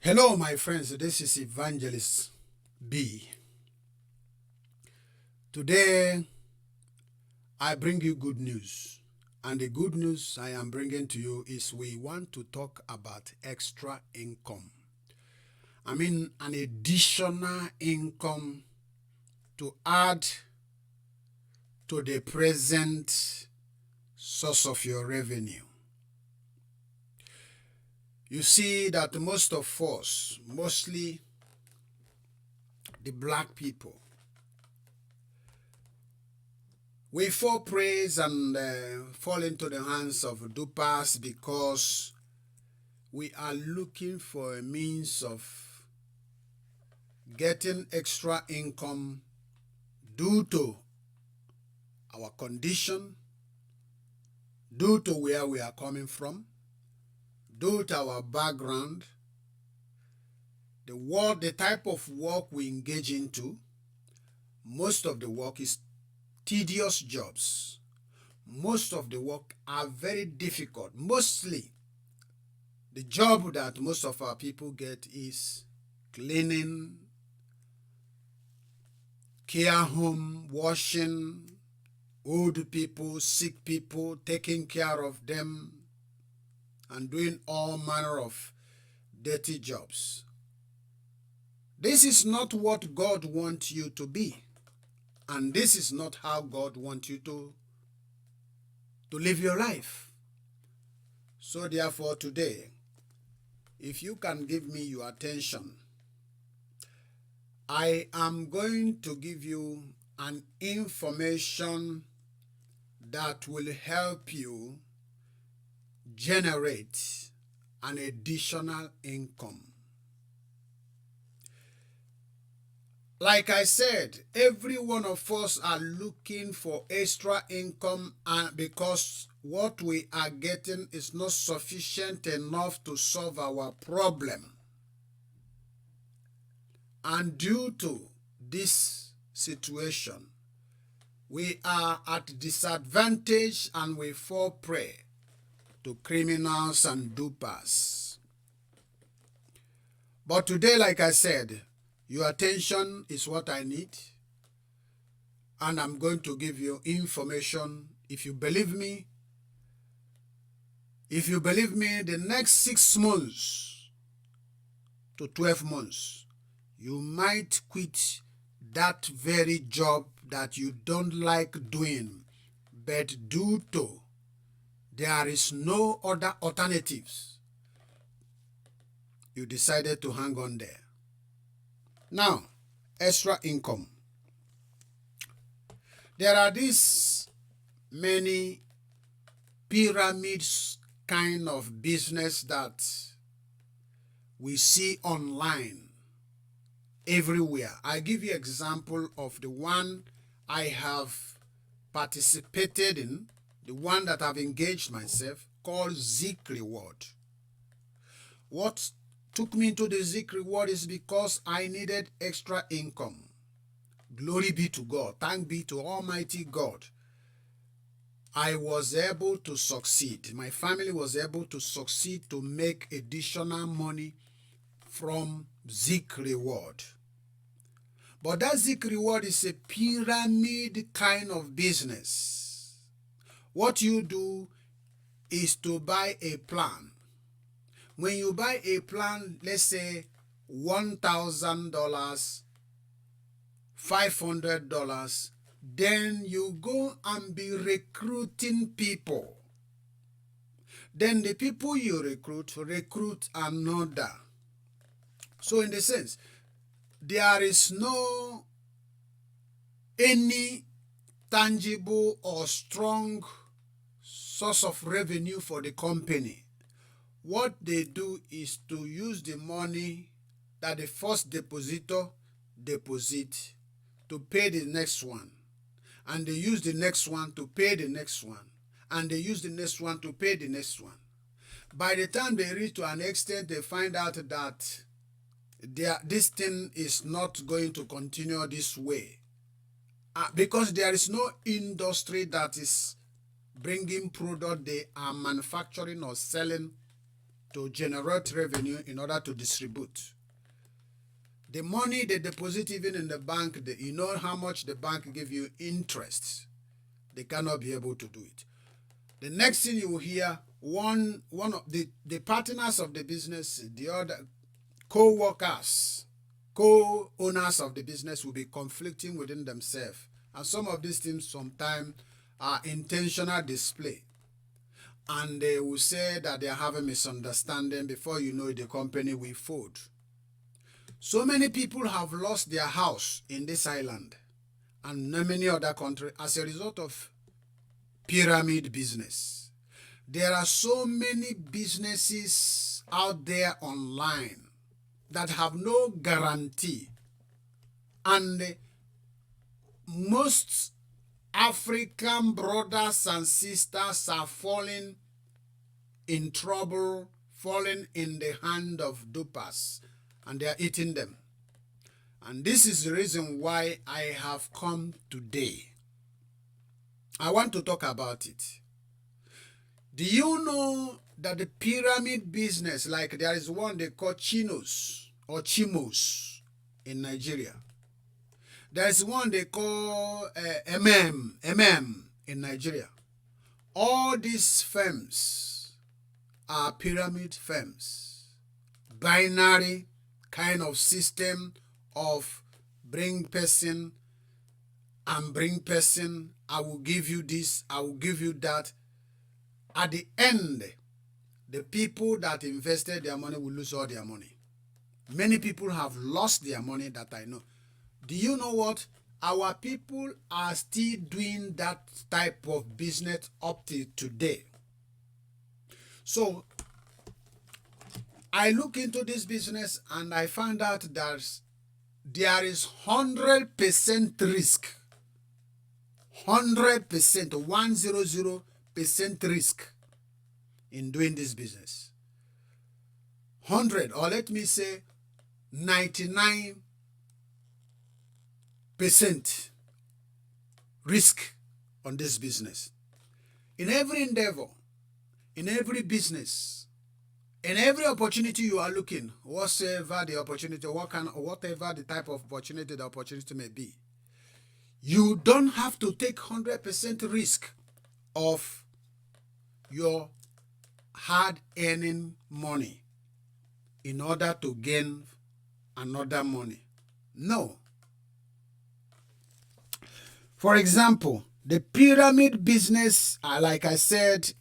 Hello, my friends. This is Evangelist B. Today, I bring you good news. And the good news I am bringing to you is we want to talk about extra income. I mean, an additional income to add to the present source of your revenue. You see that most of us, mostly the black people, we fall praise and fall into the hands of dupers because we are looking for a means of getting extra income due to our condition, due to where we are coming from, due to our background, the type of work we engage into. Most of the work is tedious jobs. Most of the work are very difficult. Mostly, the job that most of our people get is cleaning, care home, washing, old people, sick people, taking care of them, and doing all manner of dirty jobs. This is not what God wants you to be. And this is not how God wants you to live your life. So therefore today, if you can give me your attention, I am going to give you an information that will help you generate an additional income. Like I said, every one of us are looking for extra income, and because what we are getting is not sufficient enough to solve our problem. And due to this situation, we are at disadvantage and we fall prey to criminals and dupers. But today, like I said, your attention is what I need, and I'm going to give you information. If you believe me, the next 6 months to 12 months, you might quit that very job that you don't like doing, but due to there is no other alternatives, you decided to hang on there. Now, extra income. There are these many pyramids kind of business that we see online everywhere. I give you example of the one I have participated in, the one that I've engaged myself, called Zik Reward. What took me into the Zik Reward is because I needed extra income. Glory be to God. Thank be to Almighty God. I was able to succeed. My family was able to succeed to make additional money from Zik Reward. But that Zik Reward is a pyramid kind of business. What you do is to buy a plan. When you buy a plan, let's say $1,000, $500, then you go and be recruiting people. Then the people you recruit another. So in the sense, there is no any tangible or strong source of revenue for the company. What they do is to use the money that the first depositor deposit to pay the next one. And they use the next one to pay the next one. And they use the next one to pay the next one. By the time they reach to an extent, they find out that this thing is not going to continue this way. Because there is no industry that is bringing product they are manufacturing or selling to generate revenue in order to distribute. The money they deposit even in the bank, you know how much the bank give you interest. They cannot be able to do it. The next thing you will hear, one of the partners of the business, the other co-workers, co-owners of the business will be conflicting within themselves. And some of these things sometimes are intentional display. And they will say that they are having misunderstanding. Before you know it, the company will fold. So many people have lost their house in this island and many other countries as a result of pyramid business. There are so many businesses out there online that have no guarantee, and most African brothers and sisters are falling in trouble, falling in the hand of dupers, and they are eating them. And this is the reason why I have come today. I want to talk about it. Do you know that the pyramid business, like there is one they call Chinos or Chimos in Nigeria. There is one they call MM in Nigeria. All these firms are pyramid firms. Binary kind of system of bring person and bring person. I will give you this, I will give you that. At the end, the people that invested their money will lose all their money. Many people have lost their money that I know. Do you know what? Our people are still doing that type of business up to today. So I look into this business and I found out that there is 100% risk. 100%, 100% risk in doing this business. 100, or let me say 99% risk on this business. In every endeavor, in every business, in every opportunity you are looking, whatsoever the opportunity, whatever the type of opportunity the opportunity may be, you don't have to take 100% risk of your hard-earning money in order to gain another money. No. For example, the pyramid business, like I said,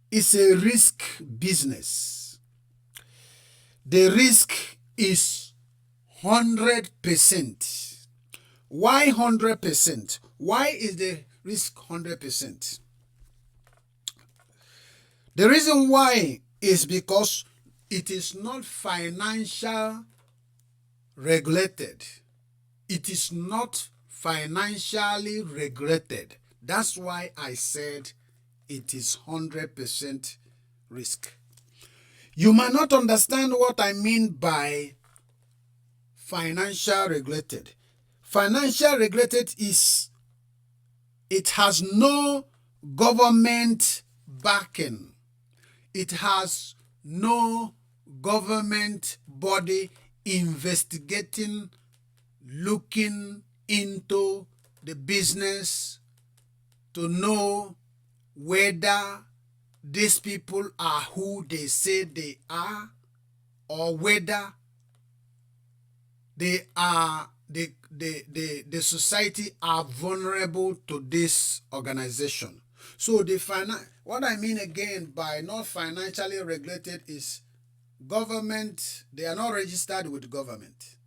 is a risk business. The risk is 100%. Why 100%? Why is the risk 100%? The reason why is because it is not financial regulated. It is not financially regulated. That's why I said it is 100% risk. You might not understand what I mean by financial regulated. Financial regulated is, it has no government backing. It has no government body investigating, looking into the business to know whether these people are who they say they are, or whether they are the society are vulnerable to this organization. So what I mean again by not financially regulated is government, they are not registered with government.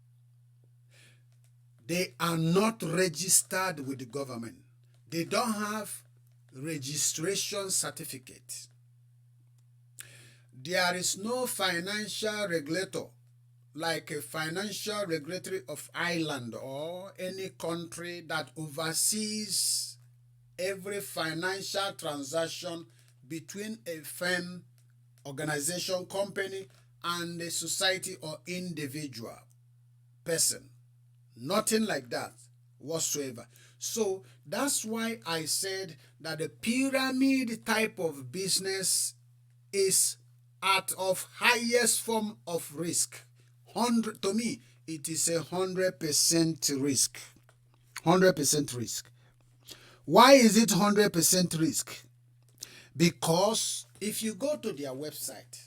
They are not registered with the government. They don't have registration certificate. There is no financial regulator like a financial regulatory of Ireland or any country that oversees every financial transaction between a firm, organization, company, and a society or individual person. Nothing like that whatsoever. So that's why I said that the pyramid type of business is at of highest form of risk. 100, to me, it is 100% risk. 100% risk. Why is it 100% risk? Because if you go to their website,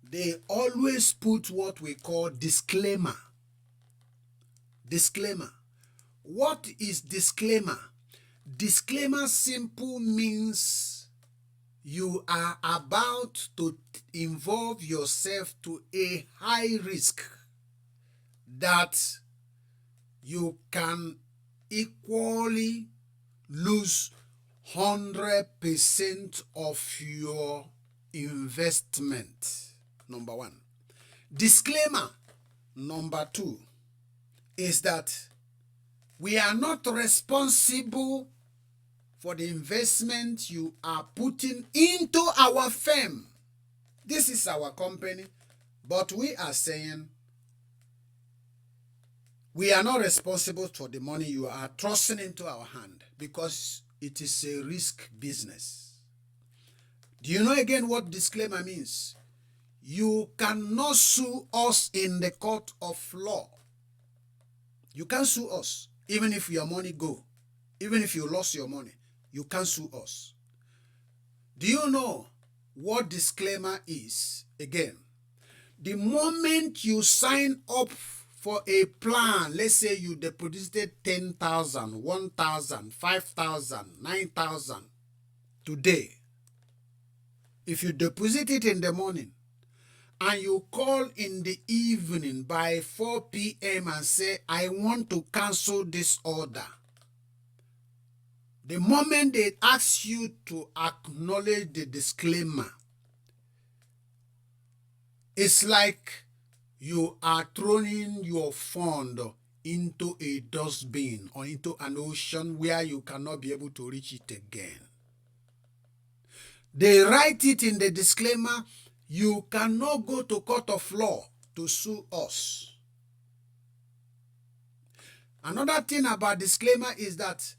they always put what we call disclaimer. Disclaimer. What is disclaimer? Disclaimer simple means you are about to involve yourself to a high risk that you can equally lose 100% of your investment. Number one. Disclaimer number two is that we are not responsible for the investment you are putting into our firm. This is our company, but we are saying we are not responsible for the money you are trusting into our hand because it is a risk business. Do you know again what disclaimer means? You cannot sue us in the court of law. You can't sue us, even if your money go, even if you lost your money, you can't sue us. Do you know what disclaimer is? Again, the moment you sign up for a plan, let's say you deposited 10,000, 1,000, 5,000, 9,000 today. If you deposit it in the morning and you call in the evening by 4 p.m. and say, I want to cancel this order, the moment they ask you to acknowledge the disclaimer, it's like you are throwing your fund into a dustbin or into an ocean where you cannot be able to reach it again. They write it in the disclaimer, you cannot go to court of law to sue us. Another thing about disclaimer is that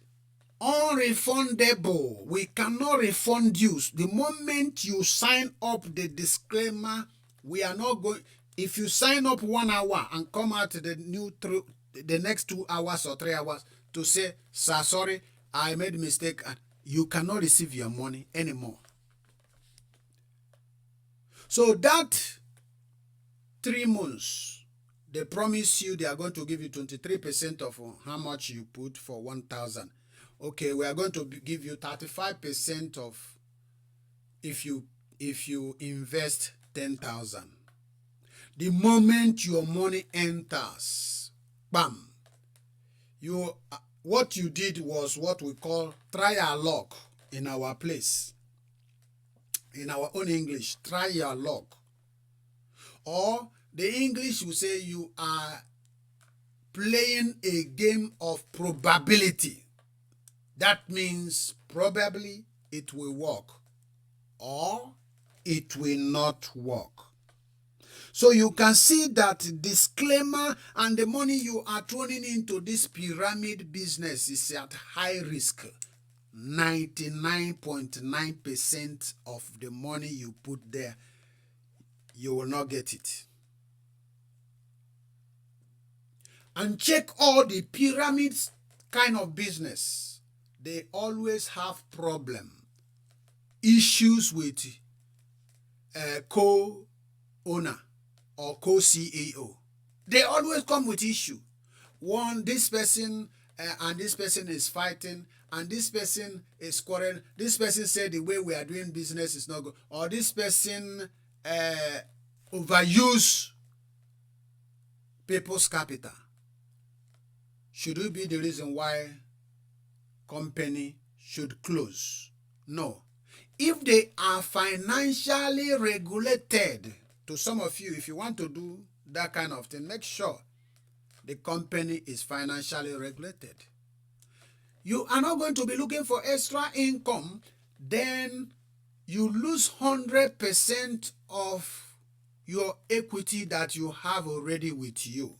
unrefundable. We cannot refund you. The moment you sign up the disclaimer, we are not going. If you sign up 1 hour and come out the next 2 hours or 3 hours to say, sir, sorry, I made a mistake, you cannot receive your money anymore. So that 3 months, they promise you they are going to give you 23% of how much you put for 1,000. Okay, we are going to give you 35% of if you invest 10,000. The moment your money enters, bam, what you did was what we call try your luck in our place. In our own English, try your luck. Or the English will say you are playing a game of probability. That means probably it will work or it will not work. So you can see that disclaimer and the money you are throwing into this pyramid business is at high risk. 99.9% of the money you put there, you will not get it. And check all the pyramids kind of business. They always have problem, issues with co-owner or co-CEO. They always come with issue. One, this person and this person is fighting, and this person is quarreling. This person said the way we are doing business is not good, or this person overuse people's capital. Should it be the reason why company should close? No. If they are financially regulated, to some of you, if you want to do that kind of thing, make sure the company is financially regulated. You are not going to be looking for extra income, then you lose 100% of your equity that you have already with you.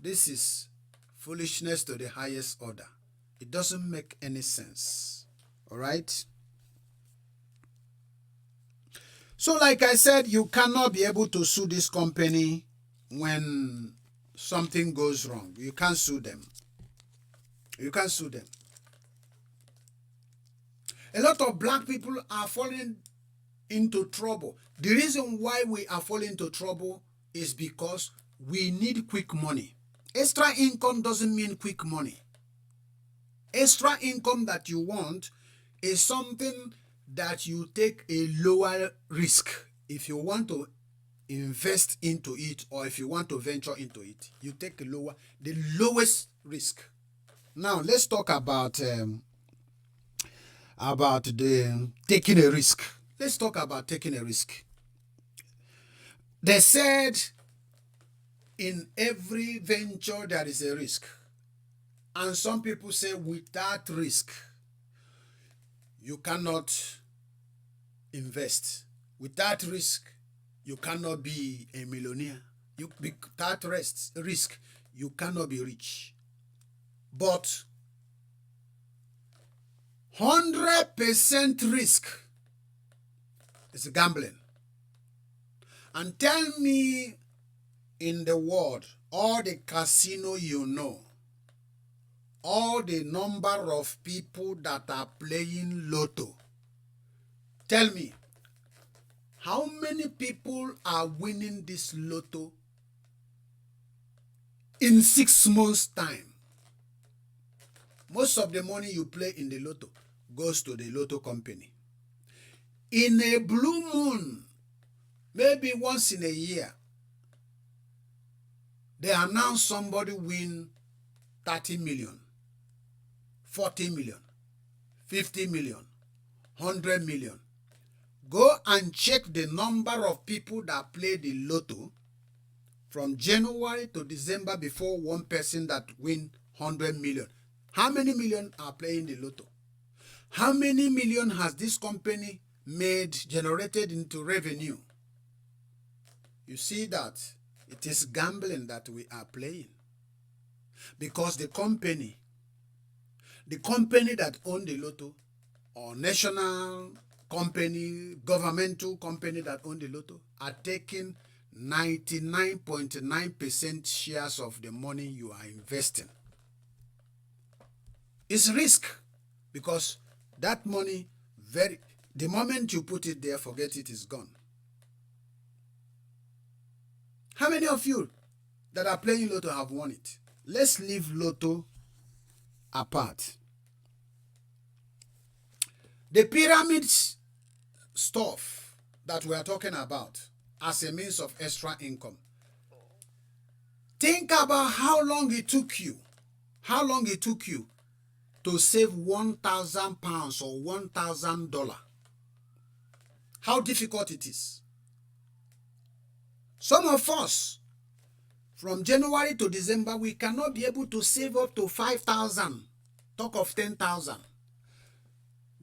This is foolishness to the highest order. It doesn't make any sense. All right? So like I said, you cannot be able to sue this company when something goes wrong. You can't sue them. You can't sue them. A lot of black people are falling into trouble. The reason why we are falling into trouble is because we need quick money. Extra income doesn't mean quick money. Extra income that you want is something that you take a lower risk. If you want to invest into it, or if you want to venture into it, you take the lowest risk. Now let's talk about the taking a risk. Let's talk about taking a risk. They said in every venture there is a risk. And some people say without risk, you cannot invest. Without risk, you cannot be a millionaire. Without risk, you cannot be rich. But 100% risk is gambling. And tell me in the world, all the casino you know, all the number of people that are playing lotto, tell me, how many people are winning this lotto in 6 months' time? Most of the money you play in the lotto goes to the lotto company. In a blue moon, maybe once in a year, they announce somebody win 30 million, 40 million, 50 million, 100 million. Go and check the number of people that play the lotto from January to December before one person that win 100 million. How many million are playing the lotto? How many million has this company generated into revenue? You see that it is gambling that we are playing. Because the company that owns the lotto, or national company, governmental company that own the lotto, are taking 99.9% shares of the money you are investing. It's risk, because that money, the moment you put it there, forget it, is gone. How many of you that are playing lotto have won it? Let's leave lotto apart. The pyramids stuff that we are talking about as a means of extra income. Think about how long it took you to save £1,000 or $1,000. How difficult it is. Some of us, from January to December, we cannot be able to save up to 5,000. Talk of 10,000.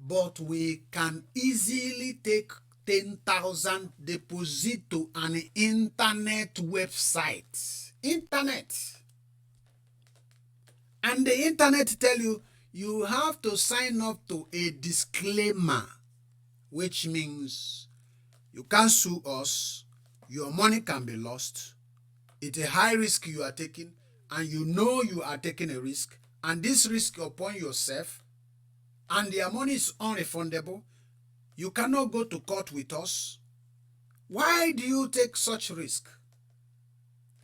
But we can easily take 10,000 deposit to an internet website. Internet. And the internet tell you, you have to sign up to a disclaimer, which means you can't sue us, your money can be lost, it's a high risk you are taking, and you know you are taking a risk, and this risk upon yourself, and their money is unrefundable. You cannot go to court with us. Why do you take such risk?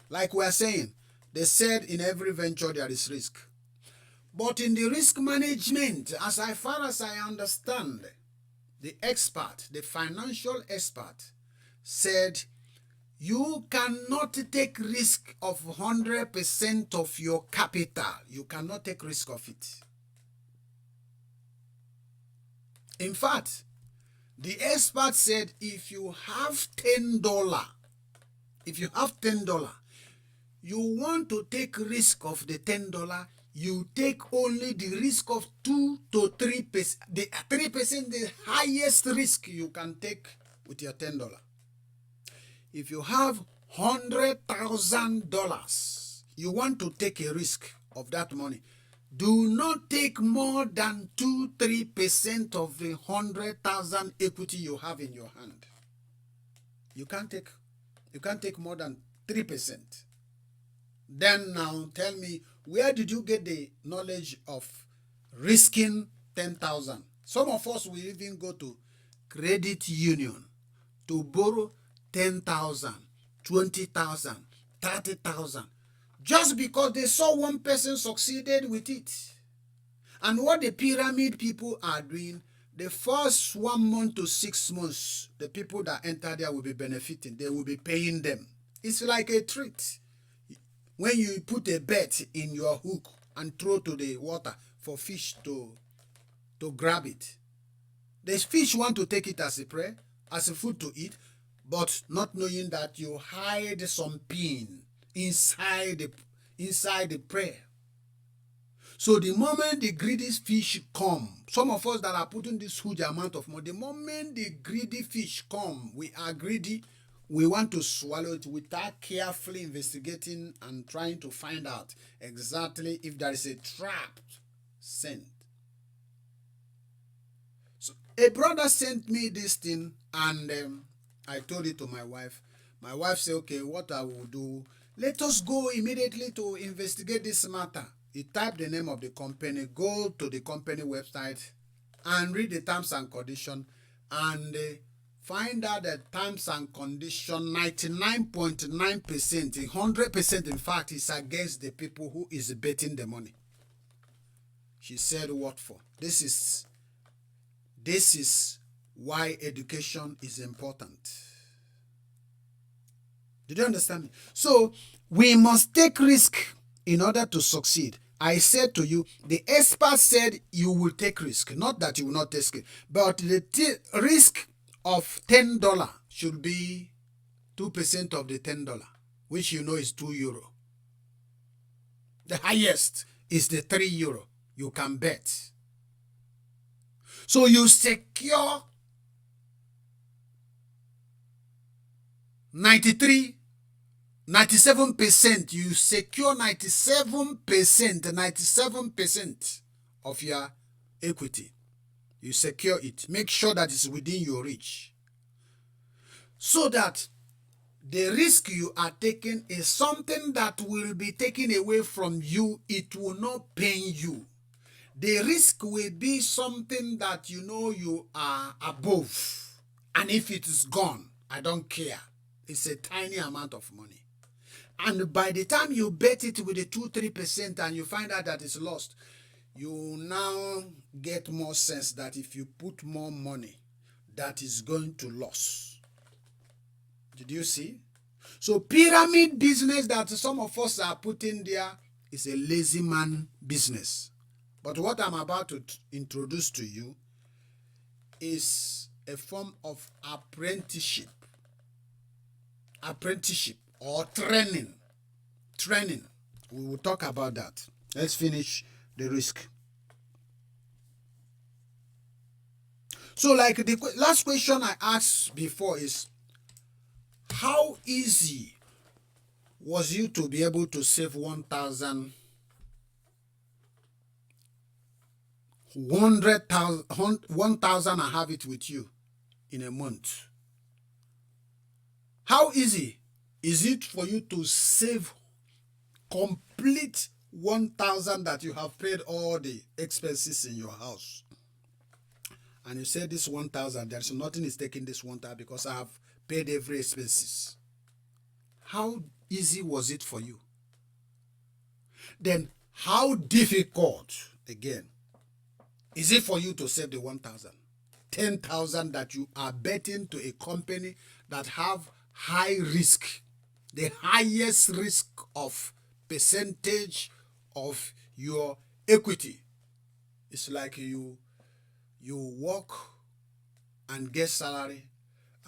Like we are saying, they said in every venture there is risk. But in the risk management, as far as I understand, the financial expert, said you cannot take risk of 100% of your capital. You cannot take risk of it. In fact, the expert said if you have $10, you want to take risk of the $10, you take only the risk of 2 to 3%. The 3%, the highest risk you can take with your $10. If you have $100,000, you want to take a risk of that money, do not take more than 2-3% of the 100,000 equity you have in your hand. You can't take more than 3%. Then now tell me, where did you get the knowledge of risking 10,000? Some of us will even go to credit union to borrow 10,000, 20,000, 30,000, just because they saw one person succeeded with it. And what the pyramid people are doing, the first 1 month to 6 months, the people that enter there will be benefiting. They will be paying them. It's like a treat. When you put a bet in your hook and throw to the water for fish to grab it, the fish want to take it as a prey, as a food to eat, but not knowing that you hide some pin inside the prey. So the moment the greedy fish come, some of us that are putting this huge amount of money, the moment the greedy fish come, we are greedy, we want to swallow it without carefully investigating and trying to find out exactly if there is a trap sent. So a brother sent me this thing, and I told it to my wife. My wife said, okay, what I will do, let us go immediately to investigate this matter. You type the name of the company, go to the company website and read the terms and conditions, and find out that terms and conditions 99.9%, 100% in fact, is against the people who is betting the money. She said, what for? This is why education is important. Did you understand me? So we must take risk in order to succeed. I said to you, the expert said you will take risk, not that you will not take it, but the risk of $10 should be 2% of the $10, which you know is €2. The highest is the €3 you can bet. So you secure 97%, you secure 97% of your equity. You secure it. Make sure that it's within your reach. So that the risk you are taking is something that will be taken away from you. It will not pain you. The risk will be something that you know you are above. And if it is gone, I don't care. It's a tiny amount of money. And by the time you bet it with the 2-3% and you find out that it's lost, you now get more sense that if you put more money, that is going to lose. Did you see? So pyramid business that some of us are putting there is a lazy man business. But what I'm about to introduce to you is a form of apprenticeship or training. We will talk about that. Let's finish the risk. So like the last question I asked before is, how easy was you to be able to save 1,000, 1,000 and have it with you in a month? How easy is it for you to save complete 1,000 that you have paid all the expenses in your house? And you say this 1,000, there's nothing is taking this 1,000 because I have paid every expenses. How easy was it for you? Then how difficult, again, is it for you to save the 1,000? 10,000 that you are betting to a company that have high risk, the highest risk of percentage of your equity. It's like you work and get salary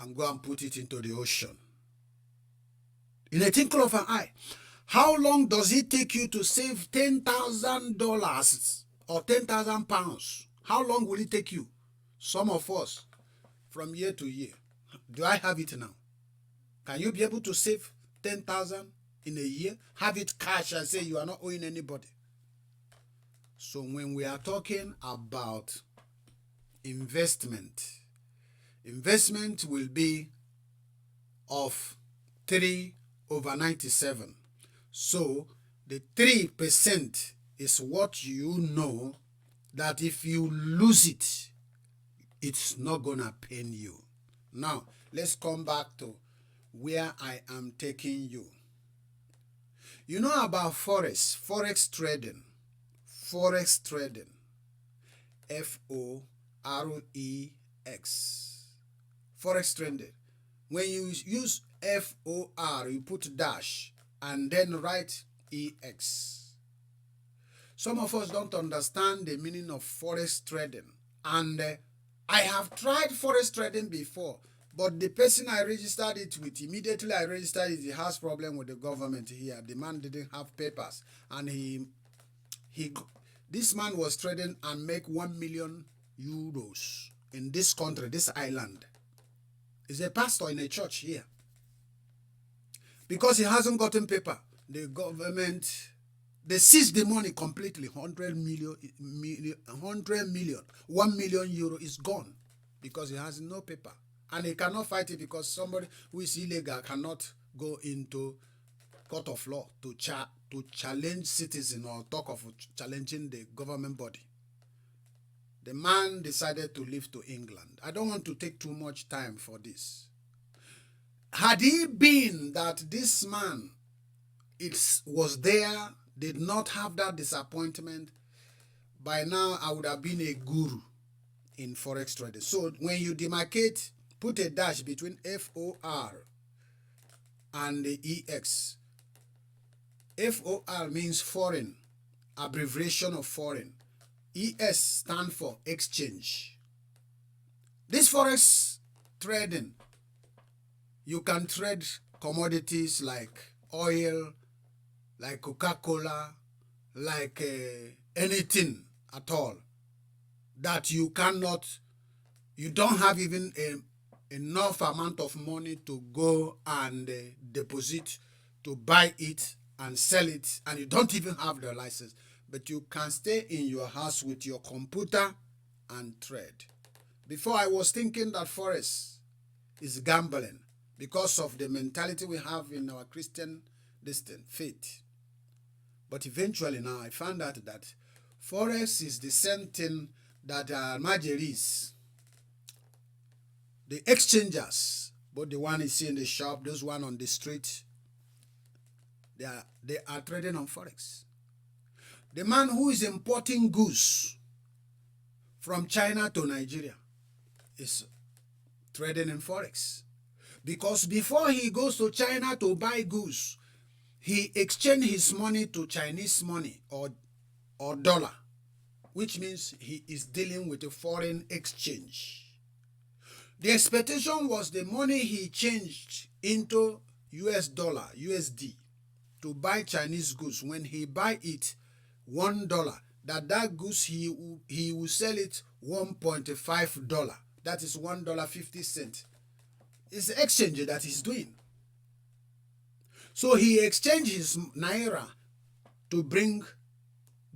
and go and put it into the ocean in a twinkle of an eye. How long does it take you to save $10,000 or £10,000? How long will it take you? Some of us, from year to year. Do I have it now? Can you be able to save 10,000 in a year? Have it cash and say you are not owing anybody. So when we are talking about investment will be of 3/97. So the 3% is what you know that if you lose it, it's not gonna pain you. Now, let's come back to where I am taking you. You know about forex trading. Forex trading. F-O-R-E-X. Forex trading. When you use F-O-R, you put dash and then write E-X. Some of us don't understand the meaning of forex trading. And I have tried forex trading before, but the person I registered it with, immediately I registered it, he has problem with the government here. The man didn't have papers, and this man was trading and make 1 million euros in this country, this island. He's a pastor in a church here. Because he hasn't gotten paper, the government, they seized the money completely. 100 million, 1 million euro is gone because he has no paper. And he cannot fight it because somebody who is illegal cannot go into court of law to challenge citizen or talk of challenging the government body. The man decided to leave to England. I don't want to take too much time for this. Had he been that this man was there, did not have that disappointment, by now I would have been a guru in forex trading. So when you demarcate, put a dash between F-O-R and the E-X. F-O-R means foreign, abbreviation of foreign. E-S stands for exchange. This forex trading, you can trade commodities like oil, like Coca-Cola, like anything at all that you don't have even enough amount of money to go and deposit to buy it and sell it, and you don't even have the license, but you can stay in your house with your computer and trade. Before, I was thinking that forex is gambling because of the mentality we have in our Christian faith. But eventually now I found out that forex is the same thing that Almajiris, the exchangers, both the one you see in the shop, those one on the street, they are trading on forex. The man who is importing goods from China to Nigeria is trading in forex. Because before he goes to China to buy goods, he exchanged his money to Chinese money or dollar, which means he is dealing with a foreign exchange. The expectation was the money he changed into US dollar, USD, to buy Chinese goods. When he buy it $1, that goods he will sell it $1.5. That is $1.50. It's the exchange that he's doing. So he exchanged his naira to bring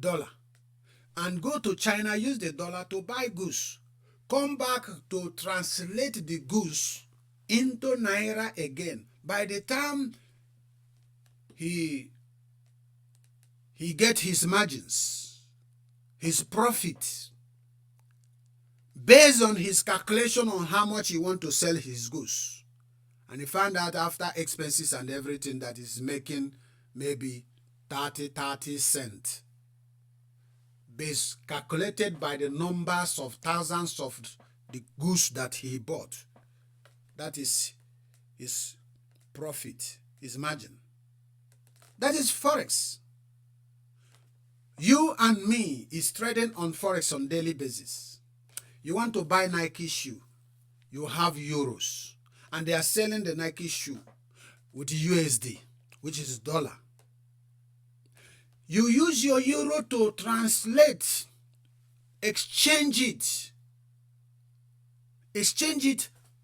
dollar and go to China, use the dollar to buy goods, come back to translate the goods into naira again. By the time he get his margins, his profit, based on his calculation on how much he want to sell his goods. And he found out after expenses and everything that he's making maybe 30 cents. Based calculated by the numbers of thousands of the goods that he bought. That is his profit, his margin. That is forex. You and me is trading on forex on daily basis. You want to buy Nike shoe, you have euros, and they are selling the Nike shoe with USD, which is dollar. You use your euro to translate, exchange it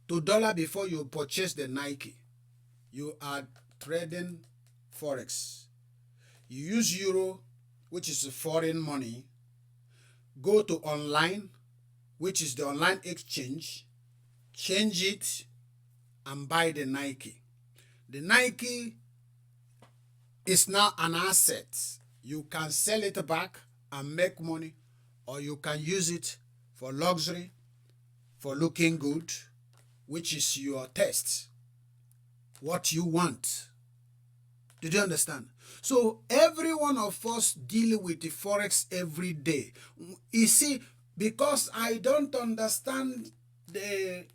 to dollar before you purchase the Nike. You are trading forex. You use euro, which is foreign money, go to online, which is the online exchange, change it and buy the Nike. The Nike is now an asset. You can sell it back and make money, or you can use it for luxury, for looking good, which is your taste, what you want. Did you understand? So every one of us deal with the Forex every day. You see, because I don't understand the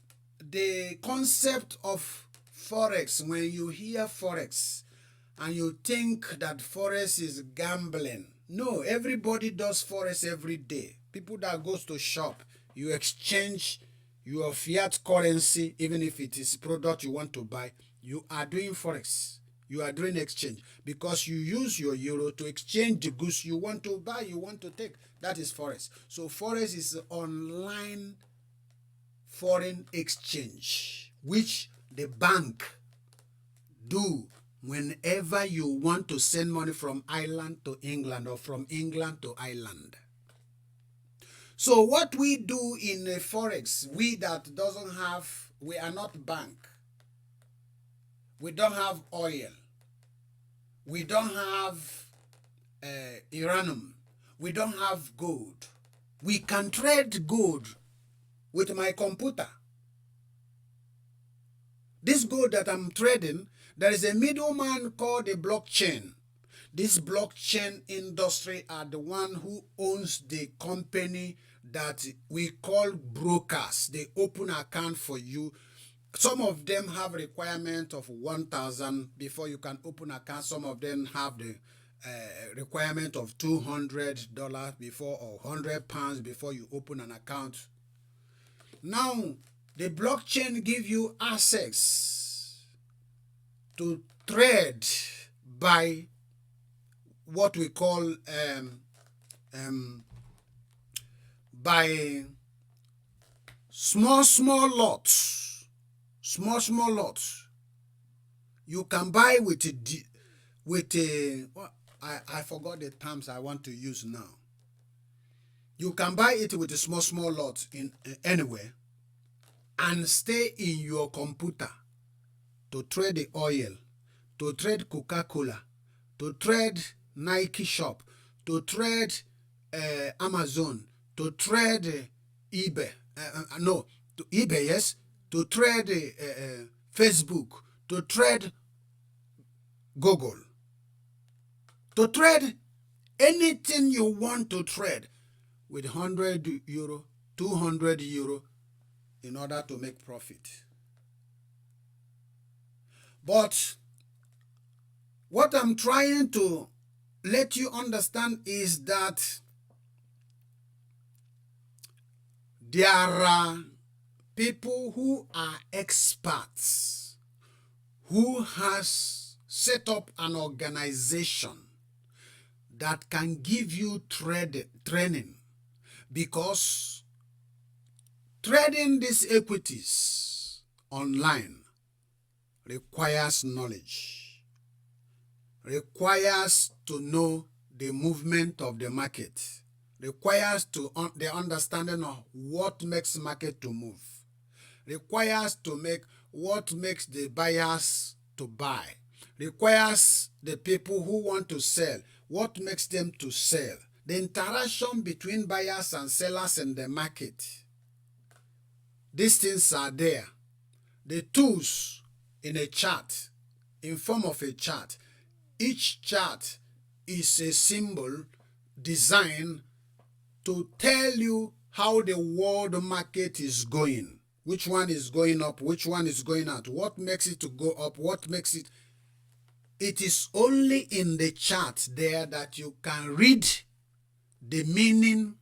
concept of Forex, when you hear Forex and you think that Forex is gambling. No, everybody does Forex every day. People that goes to shop, you exchange your fiat currency, even if it is product you want to buy, you are doing Forex. You are doing exchange because you use your euro to exchange the goods you want to buy, you want to take. That is Forex. So Forex is online foreign exchange, which the bank do whenever you want to send money from Ireland to England or from England to Ireland. So what we do in a Forex, we that doesn't have, we are not bank. We don't have oil. We don't have uranium. We don't have gold. We can trade gold with my computer. This gold that I'm trading, there is a middleman called a blockchain. This blockchain industry are the one who owns the company that we call brokers. They open account for you. Some of them have requirement of 1,000 before you can open account. Some of them have the requirement of $200 before, or £100 before you open an account. Now, the blockchain give you access to trade by what we call by small lots. Small lots. You can buy with I forgot the terms I want to use now. You can buy it with a small lots in anywhere and stay in your computer to trade the oil, to trade Coca-Cola, to trade Nike shop, to trade Amazon, to trade eBay. To eBay, yes. To trade Facebook, to trade Google, to trade anything you want to trade with 100 euro, 200 euro in order to make profit. But what I'm trying to let you understand is that there are people who are experts, who has set up an organization that can give you training, because trading these equities online requires knowledge, requires to know the movement of the market, requires the understanding of what makes market to move, requires to make what makes the buyers to buy, requires the people who want to sell, what makes them to sell, the interaction between buyers and sellers in the market. These things are there. The tools in a chart, in form of a chart. Each chart is a symbol designed to tell you how the world market is going. Which one is going up, which one is going out, what makes it to go up, what makes it. It is only in the chart there that you can read the meaning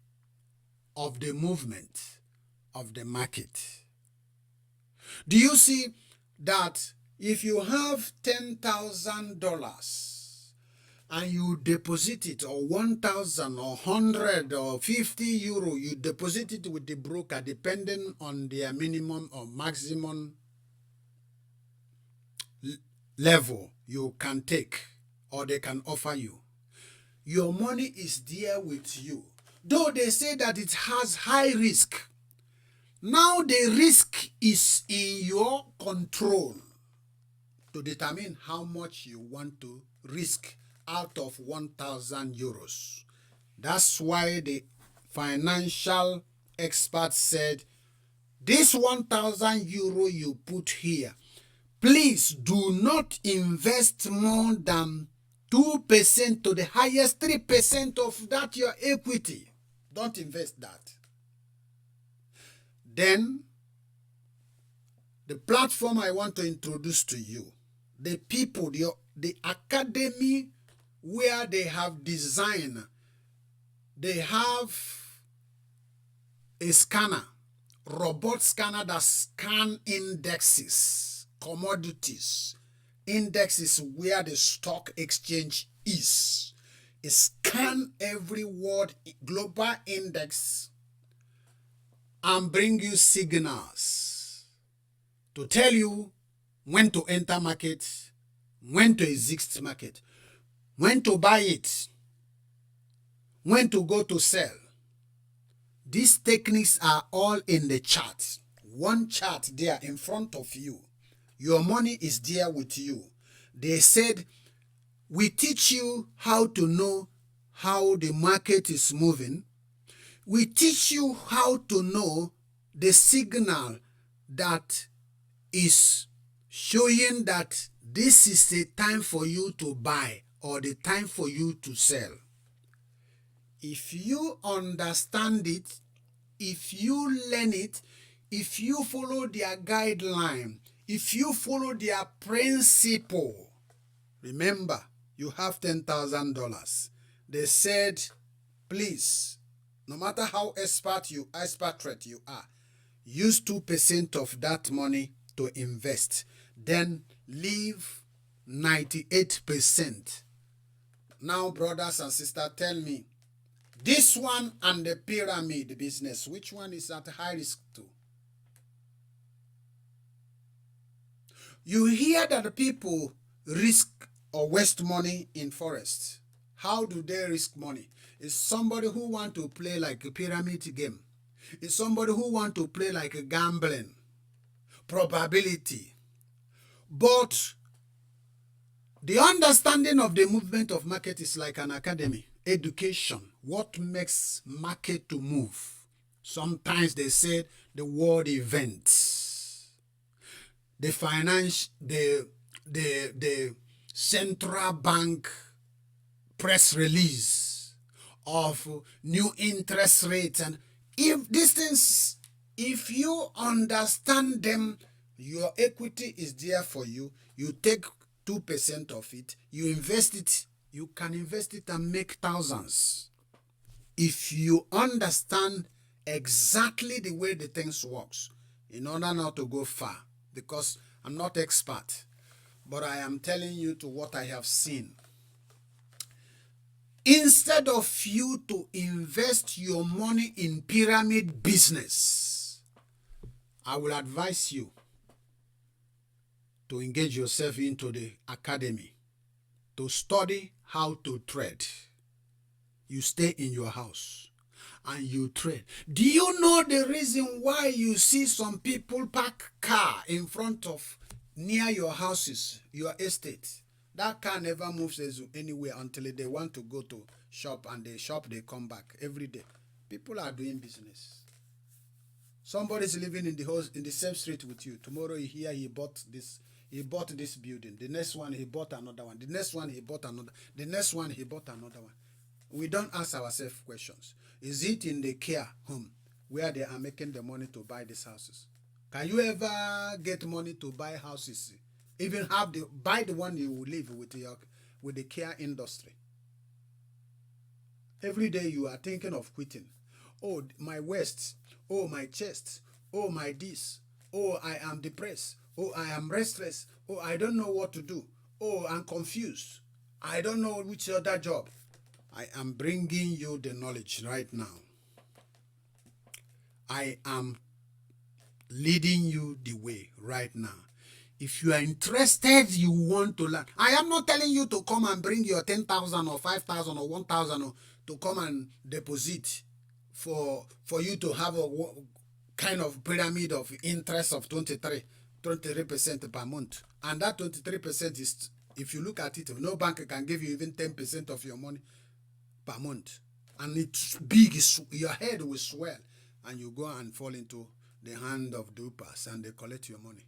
of the movement of the market. Do you see that if you have $10,000 and you deposit it, or 1,000 or 100 or 50 euro, you deposit it with the broker depending on their minimum or maximum level you can take or they can offer you. Your money is there with you. Though they say that it has high risk, now the risk is in your control to determine how much you want to risk out of 1,000 euros. That's why the financial expert said, this 1,000 euro you put here, please do not invest more than 2% to the highest 3% of that your equity. Don't invest that. Then, the platform I want to introduce to you, the people, the academy where they have designed, they have a scanner, robot scanner that scan indexes, commodities. Indexes where the stock exchange is. It scan every world global index and bring you signals to tell you when to enter market, when to exit market, when to buy it, when to go to sell. These techniques are all in the chart. One chart there in front of you. Your money is there with you. They said, we teach you how to know how the market is moving. We teach you how to know the signal that is showing that this is the time for you to buy or the time for you to sell. If you understand it, if you learn it, if you follow their guideline, if you follow their principle, remember, you have $10,000. They said, please, no matter how expatriate you are, use 2% of that money to invest. Then leave 98%. Now, brothers and sisters, tell me, this one and the pyramid business, which one is at high risk to? You hear that the people risk or waste money in forests. How do they risk money? It's somebody who want to play like a pyramid game. It's somebody who want to play like a gambling. Probability. But the understanding of the movement of market is like an academy. Education. What makes market to move? Sometimes they say the world events. The finance, the central bank press release of new interest rates, and if these things, if you understand them, your equity is there for you. You take 2% of it, you invest it, you can invest it and make thousands. If you understand exactly the way the things works, in order not to go far, because I'm not expert, but I am telling you to what I have seen. Instead of you to invest your money in pyramid business, I will advise you to engage yourself into the academy, to study how to trade. You stay in your house and you trade. Do you know the reason why you see some people park car in front of near your houses, your estate? That car never moves anywhere until they want to go to shop, and they shop, they come back every day. People are doing business. Somebody's living in the same street with you. Tomorrow you hear he bought this building. The next one he bought another one. The next one he bought another. The next one he bought another one. We don't ask ourselves questions. Is it in the care home where they are making the money to buy these houses? Can you ever get money to buy houses? Even buy the one you will live with the care industry. Every day you are thinking of quitting. Oh, my waist. Oh, my chest. Oh, my this. Oh, I am depressed. Oh, I am restless. Oh, I don't know what to do. Oh, I'm confused. I don't know which other job. I am bringing you the knowledge right now. I am leading you the way right now. If you are interested, you want to learn. I am not telling you to come and bring your 10,000 or 5,000 or 1,000 to come and deposit for you to have a kind of pyramid of interest of 23%. 23% per month. And that 23% is, if you look at it, no bank can give you even 10% of your money per month. And it's big, your head will swell, and you go and fall into the hand of dupers, and they collect your money.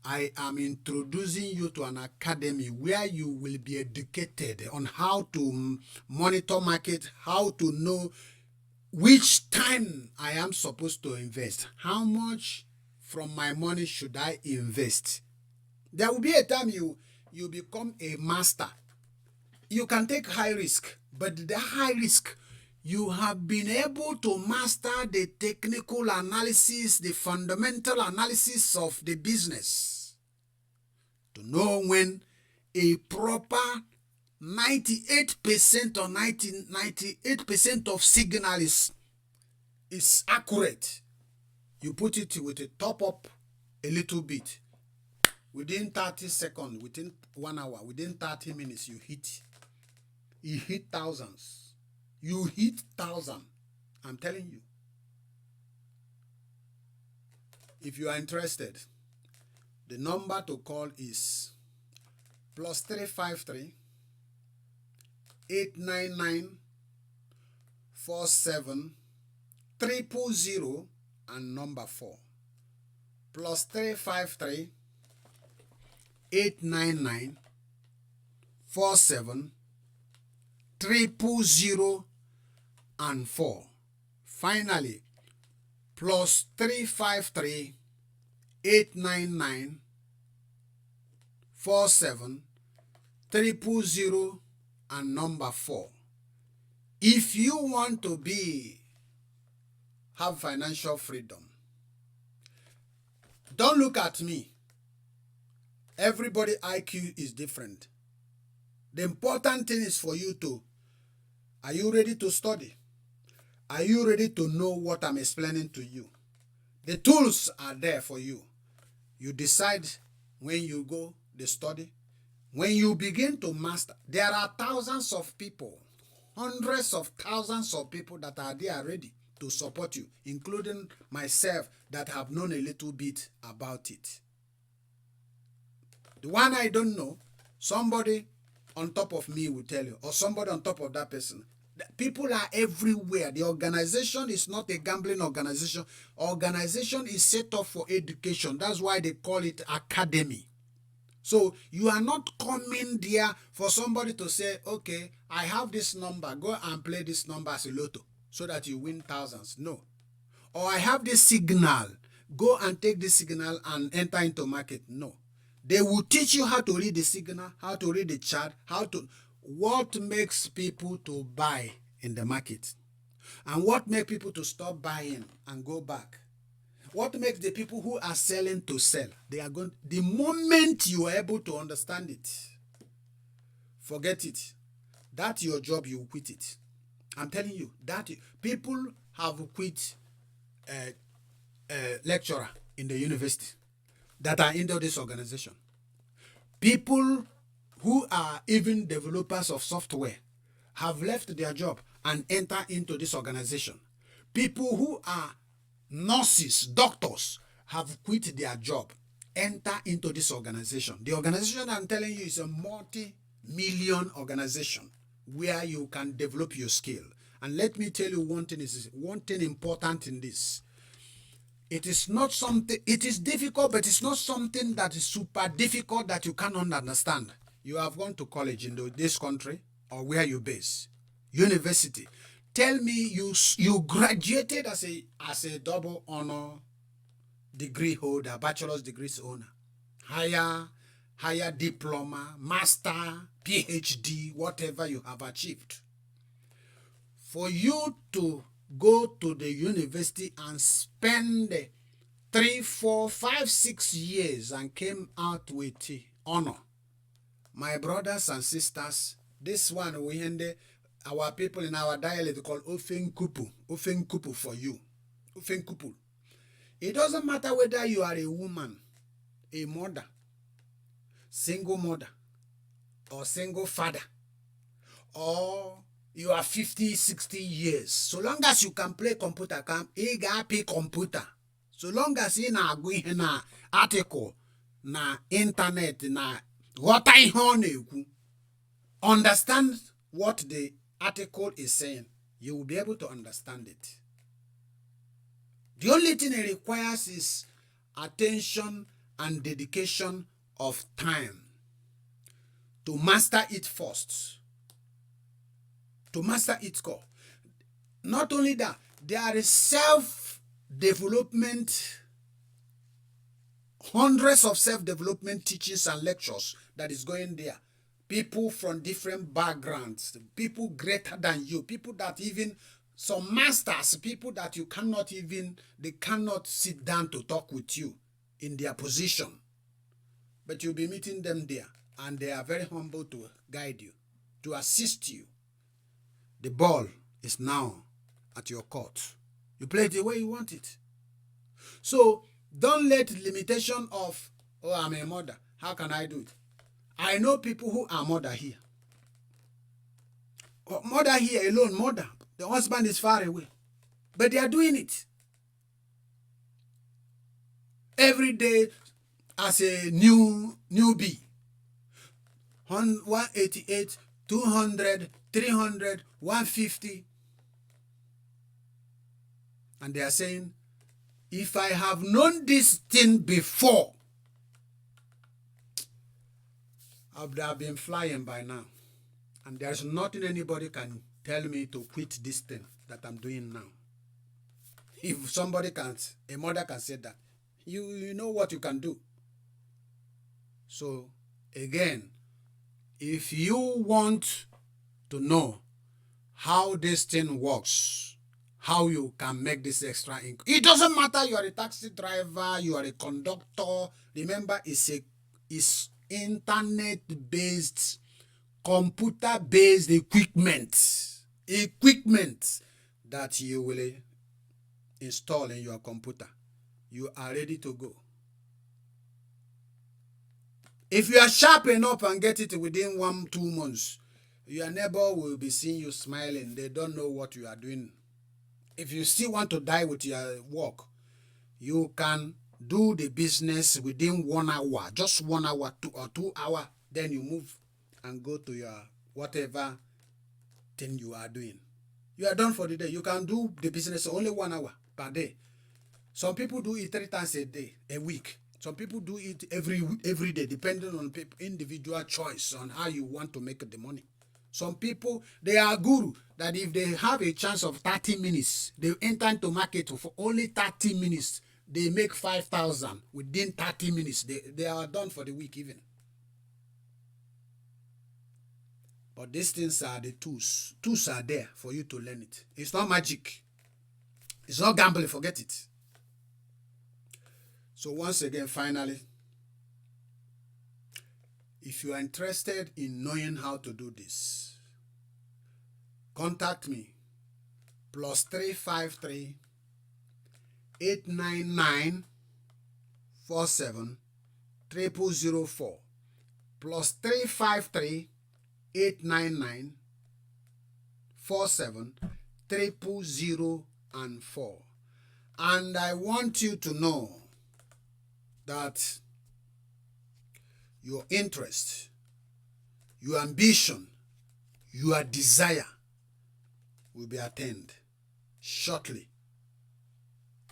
I am introducing you to an academy where you will be educated on how to monitor market, how to know which time I am supposed to invest, how much from my money should I invest. There will be a time you become a master. You can take high risk, but the high risk, you have been able to master the technical analysis, the fundamental analysis of the business, to know when a proper 98% or 98% of signal is accurate. You put it with a top up a little bit. Within 30 seconds, within 1 hour, within 30 minutes, you hit thousands. You hit thousands. I'm telling you. If you are interested, the number to call is +353 899 47 000 and number 4. +353 899 47 000 and 4. Finally, +353 899 47 000 and number 4. If you want to have financial freedom, don't look at me. Everybody IQ is different. The important thing is for you to, are you ready to study? Are you ready to know what I'm explaining to you? The tools are there for you. You decide when you go, the study. When you begin to master, there are thousands of people, hundreds of thousands of people that are there ready to support you, including myself that have known a little bit about it. The one I don't know, somebody on top of me will tell you, or somebody on top of that person. People are everywhere. The organization is not a gambling organization. Organization is set up for education. That's why they call it academy. So you are not coming there for somebody to say, okay, I have this number, go and play this number as a lotto so that you win thousands. No. Or I have this signal, go and take this signal and enter into market. No. They will teach you how to read the signal, how to read the chart, what makes people to buy in the market, and what makes people to stop buying and go back. What makes the people who are selling to sell? They are going. The moment you are able to understand it, forget it. That's your job. You quit it. I'm telling you that people have quit lecturer in the university that are into this organization. People who are even developers of software have left their job and enter into this organization. People who are nurses, doctors have quit their job, enter into this organization. The organization I'm telling you is a multi-million organization where you can develop your skill. And let me tell you one thing important in this. It is not something, it is difficult, but it's not something that is super difficult that you cannot understand. You have gone to college in this country or where you base, university. Tell me you graduated as a double honor degree holder, bachelor's degrees owner, higher diploma, master, PhD, whatever you have achieved. For you to go to the university and spend 3, 4, 5, 6 years and came out with honor. My brothers and sisters, this one our people in our dialect call Ofenkupu for you. Ofenkupu. It doesn't matter whether you are a woman, a mother, single mother, or single father, or you are 50, 60 years. So long as you can play computer, pay computer. So long as ị na-agụ ihe na article na internet na ghọta ihe ọ na-ekwu, understand what the article is saying, you will be able to understand it. The only thing it requires is attention and dedication of time to master it first. To master its core. Not only that, there is self-development, hundreds of self-development teachings and lectures that is going there. People from different backgrounds, people greater than you, people that even, some masters, people that you cannot even, they cannot sit down to talk with you in their position. But you'll be meeting them there, and they are very humble to guide you, to assist you. The ball is now at your court. You play it the way you want it. So don't let limitation of, oh, I'm a mother, how can I do it? I know people who are mother here. Mother here alone, mother. The husband is far away. But they are doing it. Every day as a newbie. 188, 200, 300, 150. And they are saying, if I have known this thing before, I would have been flying by now. And there's nothing anybody can tell me to quit this thing that I'm doing now. If somebody can't, a mother can say that, you know what you can do. So again, if you want to know how this thing works, how you can make this extra income, it doesn't matter you are a taxi driver, you are a conductor. Remember, it's internet-based, computer-based equipment that you will install in your computer. You are ready to go. If you are sharp enough and get it within 1-2 months, your neighbor will be seeing you smiling. They don't know what you are doing. If you still want to die with your work, you can do the business within 1 hour, just 1 hour, 2 hours. Then you move and go to your whatever thing you are doing. You are done for the day. You can do the business only 1 hour per day. Some people do it 3 times a week. Some people do it every day, depending on individual choice on how you want to make the money. Some people, they are guru, that if they have a chance of 30 minutes, they enter into market for only 30 minutes. They make 5,000 within 30 minutes. They are done for the week even. But these things are the tools. Tools are there for you to learn it. It's not magic. It's not gambling. Forget it. So once again, finally, if you are interested in knowing how to do this, contact me. +353 899 47 0004. +353 899 47 0004. And I want you to know that your interest, your ambition, your desire will be attained shortly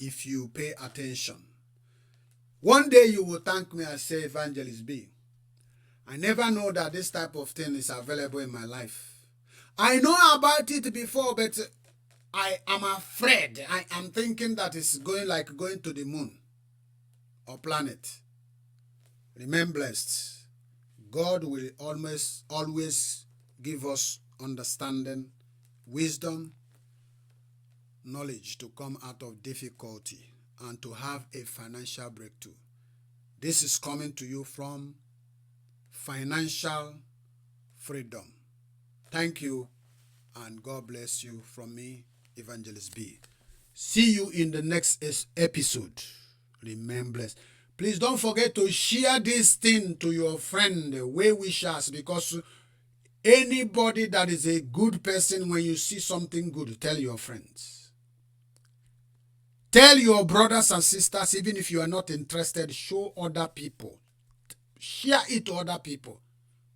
if you pay attention. One day you will thank me and say, Evangelist B, I never know that this type of thing is available in my life. I know about it before, but I am afraid. I am thinking that it's going to the moon or planet. Remain blessed. God will always give us understanding, wisdom, knowledge to come out of difficulty and to have a financial breakthrough. This is coming to you from Financial Freedom. Thank you, and God bless you from me, Evangelist B. See you in the next episode. Remain blessed. Please don't forget to share this thing to your friend, well-wishers, because anybody that is a good person, when you see something good, tell your friends. Tell your brothers and sisters, even if you are not interested, show other people. Share it to other people.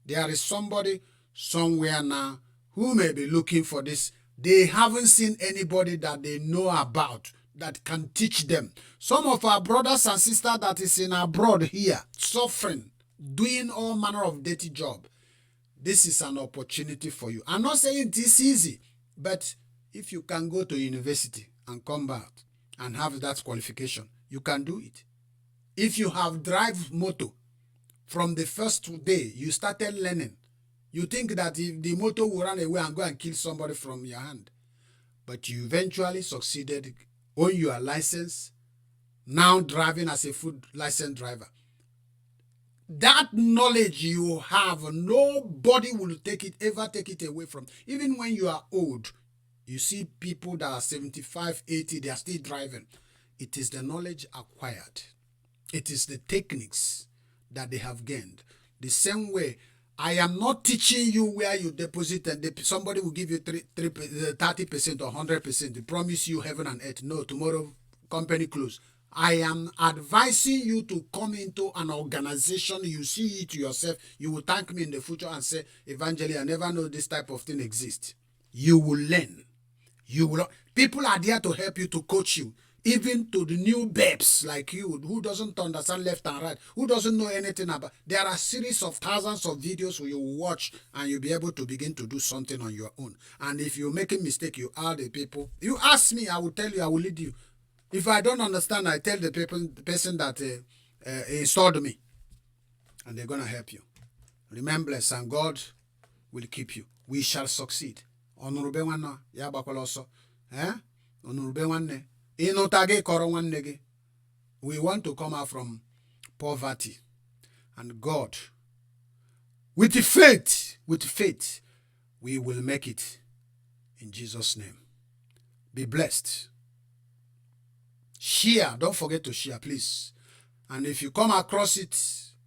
There is somebody somewhere now who may be looking for this. They haven't seen anybody that they know about that can teach them. Some of our brothers and sisters that is in abroad here, suffering, doing all manner of dirty job. This is an opportunity for you. I'm not saying it is easy, but if you can go to university and come back and have that qualification, you can do it. If you have drive motor, from the first day you started learning, you think that if the motor will run away and go and kill somebody from your hand. But you eventually succeeded, own your license, now driving as a full licensed driver. That knowledge you have, nobody will ever take it away from. Even when you are old, you see people that are 75, 80, they are still driving. It is the knowledge acquired. It is the techniques that they have gained. The same way, I am not teaching you where you deposit and somebody will give you 30% or 100%. They promise you heaven and earth. No, tomorrow company close. I am advising you to come into an organization. You see it yourself. You will thank me in the future and say, Evangeline, I never know this type of thing exists. You will learn. People are there to help you, to coach you. Even to the new babes like you, who doesn't understand left and right, who doesn't know anything about. There are a series of thousands of videos where you watch and you'll be able to begin to do something on your own. And if you make a mistake, you are the people. You ask me, I will tell you, I will lead you. If I don't understand, I tell the person that installed me. And they're going to help you. Remember, and God will keep you. We shall succeed. Onurube nwanne ya gbakwala ọsọ. Onurube nwanne. Ịnụta kọrọ nwanne gị. We want to come out from poverty. And God, with faith, we will make it. In Jesus' name. Be blessed. Share. Don't forget to share, please. And if you come across it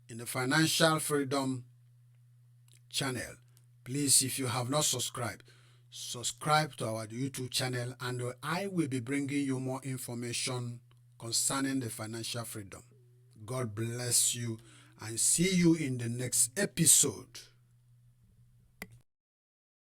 in the Financial Freedom channel, please, if you have not subscribed, subscribe to our YouTube channel, and I will be bringing you more information concerning the financial freedom. God bless you, and see you in the next episode.